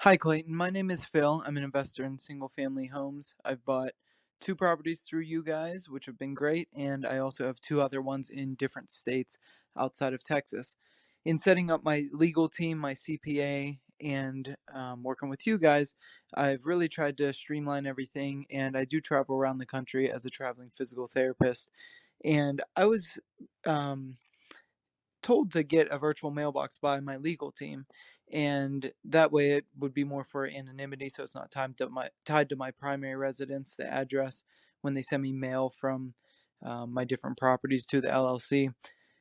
Hi, Clayton. My name is Phil. I'm an investor in single family homes. I've bought two properties through you guys, which have been great, and I also have two other ones in different states outside of Texas. In setting up my legal team, my CPA, and working with you guys, I've really tried to streamline everything, and I do travel around the country as a traveling physical therapist. And I was um, told to get a virtual mailbox by my legal team, and that way it would be more for anonymity, so it's not tied to my primary residence, the address, when they send me mail from my different properties to the LLC.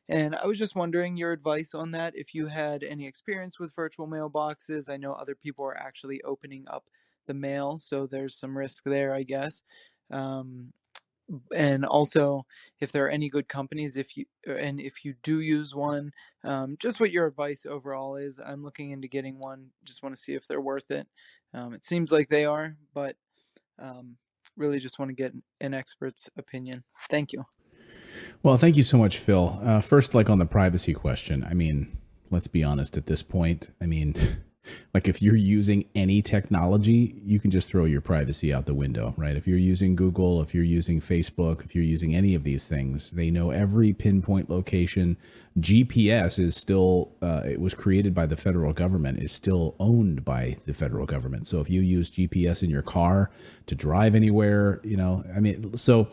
And I was just wondering your advice on that, if you had any experience with virtual mailboxes. I know other people are actually opening up the mail, so there's some risk there, I guess. um, and also if there are any good companies, if you do use one, just what your advice overall is. I'm looking into getting one, just want to see if they're worth it. It seems like they are, but um, really just want to get an expert's opinion. Thank you. Well, thank you so much, Phil. First, like on the privacy question, I mean, let's be honest at this point. I mean, like if you're using any technology, you can just throw your privacy out the window, right? If you're using Google, if you're using Facebook, if you're using any of these things, they know every pinpoint location. GPS is still, it was created by the federal government, is still owned by the federal government. So if you use GPS in your car to drive anywhere, I mean, so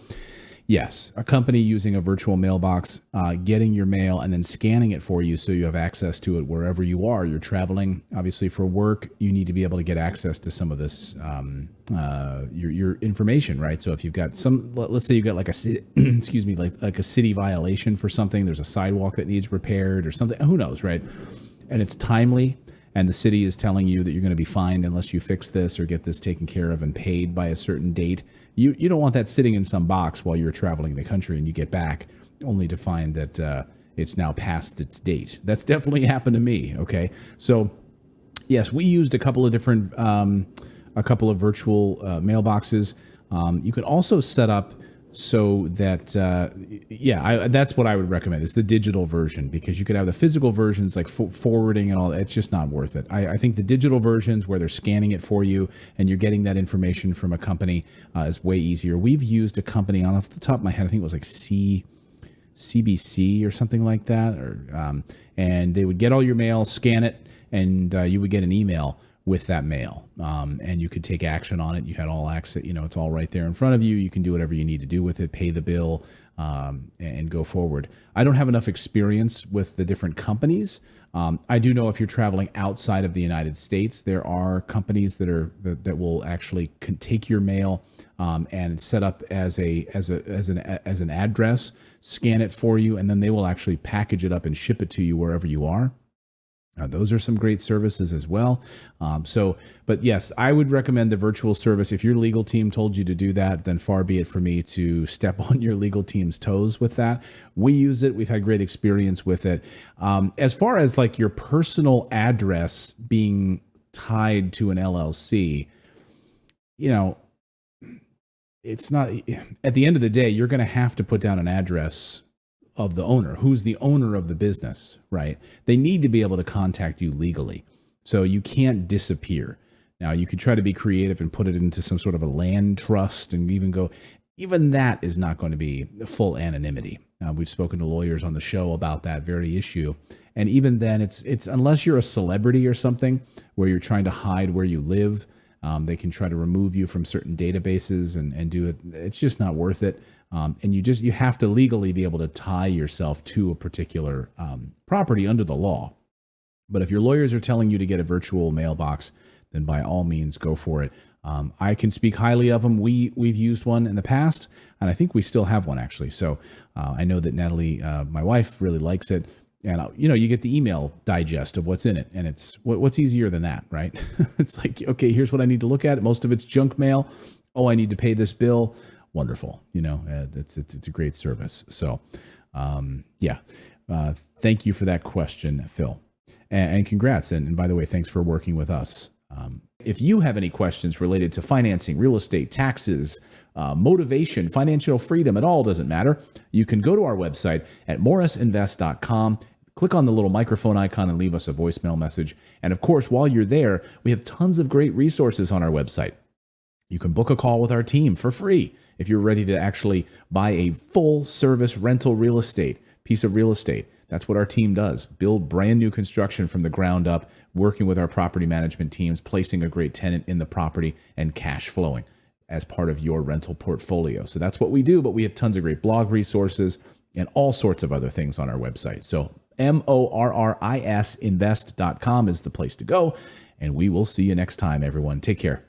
yes, a company using a virtual mailbox, getting your mail and then scanning it for you so you have access to it wherever you are. You're traveling, obviously, for work. You need to be able to get access to some of this, your information, right? So if you've got let's say you've got like a city, excuse me, like a city violation for something. There's a sidewalk that needs repaired or something. Who knows, right? And it's timely, and the city is telling you that you're going to be fined unless you fix this or get this taken care of and paid by a certain date. You don't want that sitting in some box while you're traveling the country and you get back only to find that it's now past its date. That's definitely happened to me. Okay, so yes, we used a couple of different, a couple of virtual mailboxes. You can also set up so that, that's what I would recommend. It's the digital version, because you could have the physical versions like forwarding and all that. It's just not worth it. I think the digital versions where they're scanning it for you and you're getting that information from a company is way easier. We've used a company, off the top of my head, I think it was like CBC or something like that, and they would get all your mail, scan it, and you would get an email with that mail, and you could take action on it. You had all access, it's all right there in front of you. You can do whatever you need to do with it, pay the bill, and go forward. I don't have enough experience with the different companies. I do know if you're traveling outside of the United States, there are companies that will actually take your mail and set up as an address, scan it for you, and then they will actually package it up and ship it to you wherever you are. Those are some great services as well. But yes, I would recommend the virtual service. If your legal team told you to do that, then far be it for me to step on your legal team's toes with that. We use it. We've had great experience with it. As far as like your personal address being tied to an LLC, it's not, at the end of the day, you're going to have to put down an address of the owner, who's the owner of the business, right? They need to be able to contact you legally. So you can't disappear. Now, you could try to be creative and put it into some sort of a land trust and even that is not going to be full anonymity. We've spoken to lawyers on the show about that very issue. And even then, it's unless you're a celebrity or something where you're trying to hide where you live, they can try to remove you from certain databases and do it. It's just not worth it. And you have to legally be able to tie yourself to a particular property under the law. But if your lawyers are telling you to get a virtual mailbox, then by all means go for it. I can speak highly of them. We've used one in the past, and I think we still have one actually. So I know that Natalie, my wife, really likes it. And you get the email digest of what's in it, and it's what's easier than that, right? It's like, okay, here's what I need to look at. Most of it's junk mail. Oh, I need to pay this bill. Wonderful. It's a great service. So, thank you for that question, Phil, and congrats. And by the way, thanks for working with us. If you have any questions related to financing, real estate, taxes, motivation, financial freedom, it all doesn't matter. You can go to our website at morrisinvest.com. click on the little microphone icon and leave us a voicemail message. And of course, while you're there, we have tons of great resources on our website. You can book a call with our team for free if you're ready to actually buy a full service rental piece of real estate. That's what our team does. Build brand new construction from the ground up, working with our property management teams, placing a great tenant in the property and cash flowing as part of your rental portfolio. So that's what we do, but we have tons of great blog resources and all sorts of other things on our website. So morrisinvest.com is the place to go. And we will see you next time, everyone. Take care.